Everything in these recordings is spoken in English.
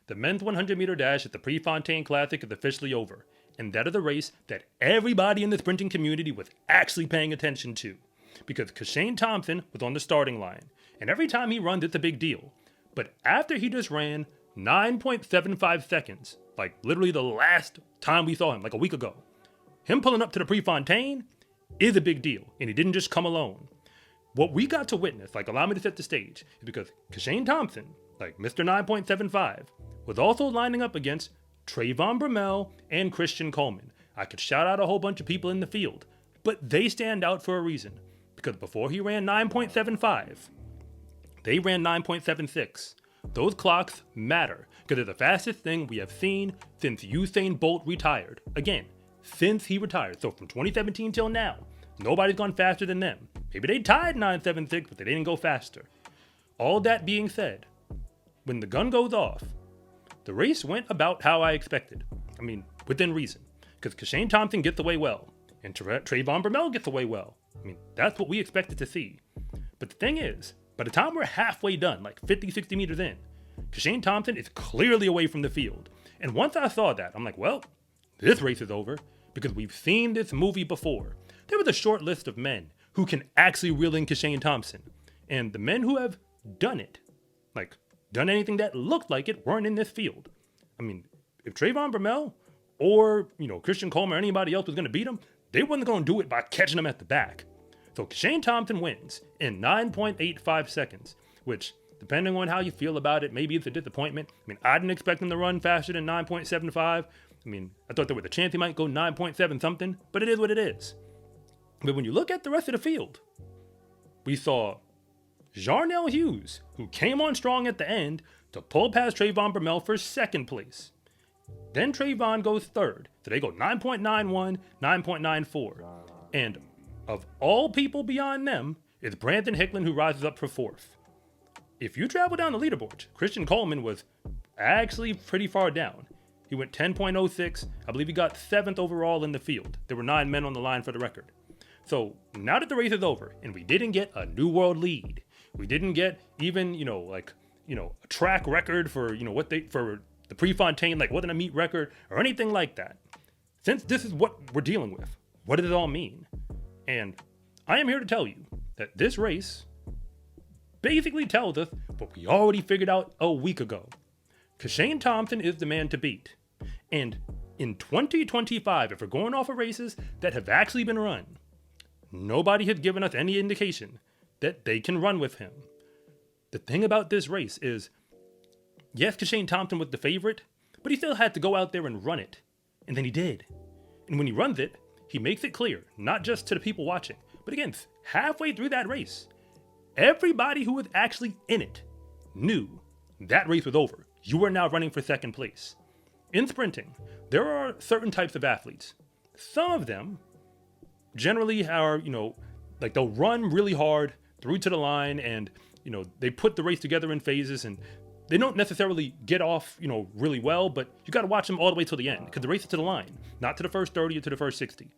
The men's 100-meter dash at the Prefontaine Classic is officially over, and that is a race that everybody in the sprinting community was actually paying attention to, because Kishane Thompson was on the starting line, and every time he runs, it's a big deal. But after he just ran 9.75 seconds, like literally the last time we saw him, like a week ago, him pulling up to the Prefontaine is a big deal, and he didn't just come alone. What we got to witness, like allow me to set the stage, is because Kishane Thompson, like Mr. 9.75, was also lining up against Trayvon Bromell and Christian Coleman. I could shout out a whole bunch of people in the field, but they stand out for a reason. Because before he ran 9.75, they ran 9.76. Those clocks matter, because they're the fastest thing we have seen since Usain Bolt retired. Again, since he retired. So from 2017 till now, nobody's gone faster than them. Maybe they tied 9.76, but they didn't go faster. All that being said, when the gun goes off, the race went about how I expected. I mean, within reason. Because Kishane Thompson gets away well, and Trayvon Bromell gets away well. I mean, that's what we expected to see. But the thing is, by the time we're halfway done, like 50, 60 meters in, Kishane Thompson is clearly away from the field. And once I saw that, I'm like, well, this race is over, because we've seen this movie before. There was a short list of men who can actually reel in Kishane Thompson. And the men who have done it, like done anything that looked like it, weren't in this field. I mean, if Trayvon Bromell or, Christian Coleman or anybody else was going to beat him, they wasn't going to do it by catching him at the back. So Kishane Thompson wins in 9.85 seconds, which, depending on how you feel about it, maybe it's a disappointment. I mean, I didn't expect him to run faster than 9.75. I mean, I thought there was a chance he might go 9.7 something, but it is what it is. But when you look at the rest of the field, we saw Jarnell Hughes, who came on strong at the end to pull past Trayvon Bromell for second place. Then Trayvon goes third, so they go 9.91, 9.94. And of all people beyond them, it's Brandon Hicklin who rises up for fourth. If you travel down the leaderboard, Christian Coleman was actually pretty far down. He went 10.06. I believe he got 7th overall in the field. There were 9 men on the line for the record. So now that the race is over and we didn't get a new world lead, we didn't get even, a track record for, for the Prefontaine, like wasn't a meet record or anything like that. Since this is what we're dealing with, what does it all mean? And I am here to tell you that this race basically tells us what we already figured out a week ago. Kishane Thompson is the man to beat. And in 2025, if we're going off of races that have actually been run, nobody has given us any indication that they can run with him. The thing about this race is, yes, Kishane Thompson was the favorite, but he still had to go out there and run it. And then he did. And when he runs it, he makes it clear, not just to the people watching, but again, halfway through that race, everybody who was actually in it knew that race was over. You are now running for second place. In sprinting, there are certain types of athletes. Some of them generally are, they'll run really hard through to the line and, they put the race together in phases and they don't necessarily get off, really well, but you got to watch them all the way till the end because the race is to the line, not to the first 30 or to the first 60.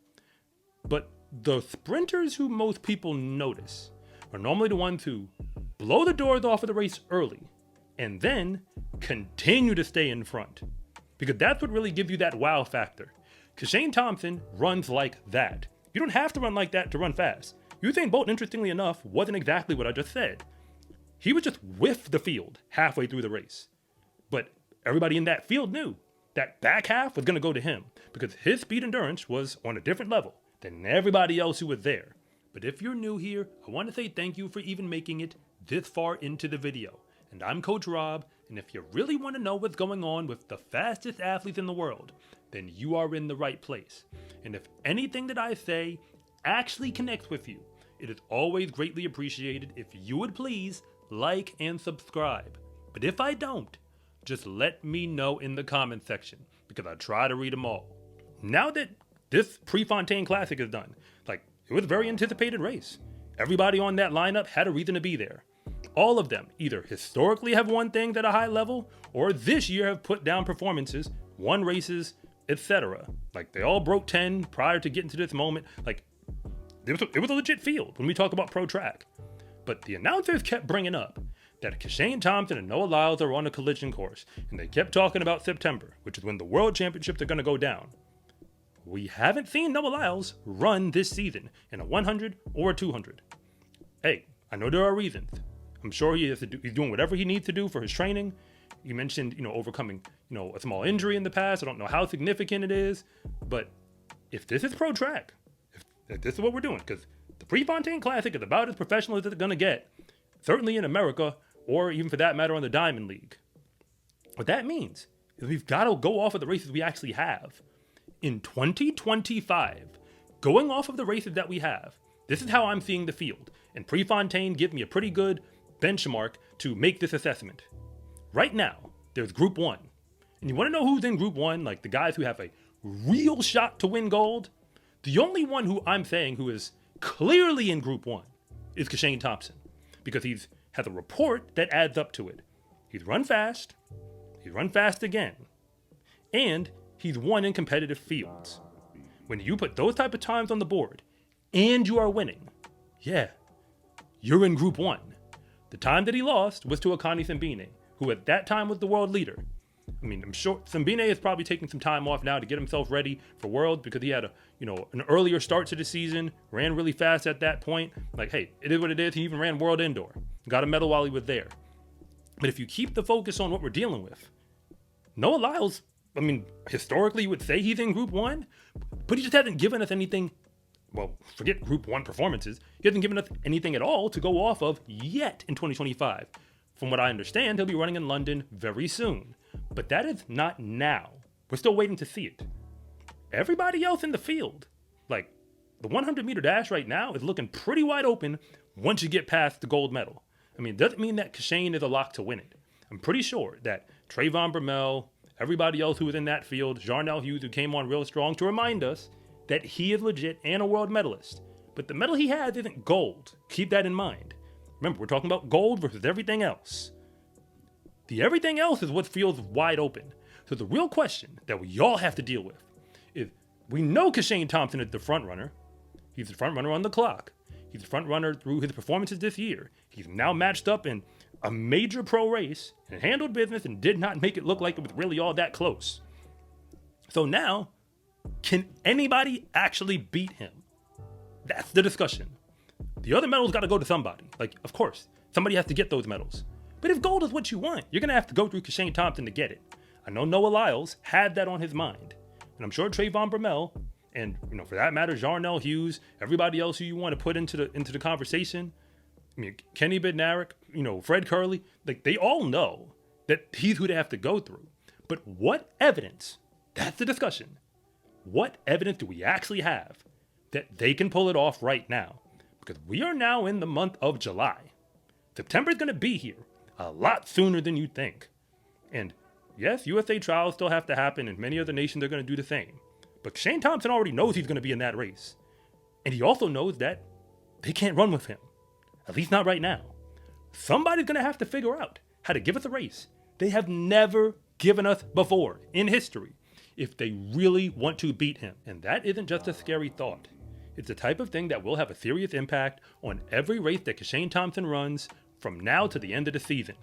But the sprinters who most people notice are normally the ones who blow the doors off of the race early and then continue to stay in front, because that's what really gives you that wow factor. Kishane Thompson runs like that. You don't have to run like that to run fast. Usain Bolt, interestingly enough, wasn't exactly what I just said. He was just with the field halfway through the race. But everybody in that field knew that back half was going to go to him because his speed endurance was on a different level than everybody else who was there. But if you're new here, I want to say thank you for even making it this far into the video. And I'm Coach Rob, and if you really want to know what's going on with the fastest athletes in the world, then you are in the right place. And if anything that I say actually connects with you, it is always greatly appreciated if you would please like and subscribe. But if I don't, just let me know in the comment section because I try to read them all. Now that this Prefontaine Classic is done, it was a very anticipated race. Everybody on that lineup had a reason to be there. All of them either historically have won things at a high level or this year have put down performances, won races, etc. They all broke 10 prior to getting to this moment. It was a legit field when we talk about pro track. But the announcers kept bringing up that Kishane Thompson and Noah Lyles are on a collision course, and they kept talking about September, which is when the World Championships are going to go down. We haven't seen Noah Lyles run this season in a 100 or a 200. Hey, I know there are reasons. I'm sure he's doing whatever he needs to do for his training. You mentioned, overcoming, a small injury in the past. I don't know how significant it is, but if this is pro track, if this is what we're doing, because the Prefontaine Classic is about as professional as it's going to get, certainly in America, or even for that matter on the Diamond League. What that means is we've got to go off of the races we actually have. In 2025, going off of the races that we have, this is how I'm seeing the field, and Prefontaine gives me a pretty good benchmark to make this assessment. Right now, there's Group 1. And you want to know who's in Group 1, like the guys who have a real shot to win gold? The only one who I'm saying who is clearly in Group 1 is Kishane Thompson, because he's has a report that adds up to it. He's run fast again, and he's won in competitive fields. When you put those type of times on the board, and you are winning, yeah, you're in Group 1. The time that he lost was to Akani Simbine, who at that time was the world leader. I mean, I'm sure Simbine is probably taking some time off now to get himself ready for Worlds because he had an earlier start to the season, ran really fast at that point. Like, hey, it is what it is. He even ran World Indoor. Got a medal while he was there. But if you keep the focus on what we're dealing with, Noah Lyles, historically you would say he's in Group 1, but he just hasn't given us anything. Well, forget Group 1 performances. He hasn't given us anything at all to go off of yet in 2025. From what I understand, he'll be running in London very soon. But that is not now. We're still waiting to see it. Everybody else in the field, like the 100-meter dash right now, is looking pretty wide open once you get past the gold medal. It doesn't mean that Kishane is a lock to win it. I'm pretty sure that Trayvon Bromell, everybody else who was in that field, Jarnell Hughes, who came on real strong to remind us that he is legit and a world medalist. But the medal he has isn't gold. Keep that in mind. Remember, we're talking about gold versus everything else. The everything else is what feels wide open. So the real question that we all have to deal with is, we know Kishane Thompson is the front runner. He's the front runner on the clock. He's the front runner through his performances this year. He's now matched up in a major pro race and handled business and did not make it look like it was really all that close. So now, can anybody actually beat him? That's the discussion. The other medals got to go to somebody. Of course, somebody has to get those medals. But if gold is what you want, you're going to have to go through Kishane Thompson to get it. I know Noah Lyles had that on his mind. And I'm sure Trayvon Bromell, and for that matter, Jarnell Hughes, everybody else who you want to put into the conversation, Kenny Bednarik, Fred Curley, they all know that he's who they have to go through. But what evidence, that's the discussion, what evidence do we actually have that they can pull it off right now? Because we are now in the month of July. September is going to be here a lot sooner than you think. And yes, USA trials still have to happen, and many other nations are going to do the same. But Kishane Thompson already knows he's going to be in that race. And he also knows that they can't run with him. At least not right now. Somebody's going to have to figure out how to give us a race they have never given us before in history if they really want to beat him. And that isn't just a scary thought. It's the type of thing that will have a serious impact on every race that Kishane Thompson runs from now to the end of the season.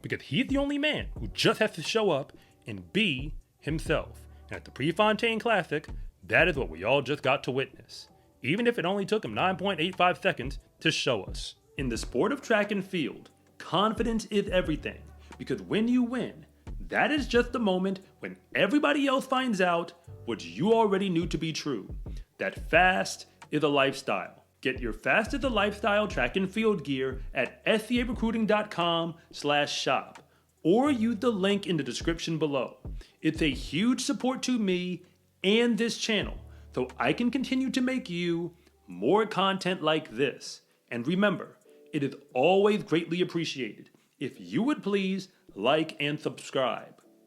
Because he's the only man who just has to show up and be himself. And at the Prefontaine Classic, that is what we all just got to witness. Even if it only took him 9.85 seconds to show us. In the sport of track and field, confidence is everything. Because when you win, that is just the moment when everybody else finds out what you already knew to be true. That fast is a lifestyle. Get your Fast is a Lifestyle track and field gear at scarecruiting.com/shop or use the link in the description below. It's a huge support to me and this channel so I can continue to make you more content like this. And remember, it is always greatly appreciated if you would please like and subscribe.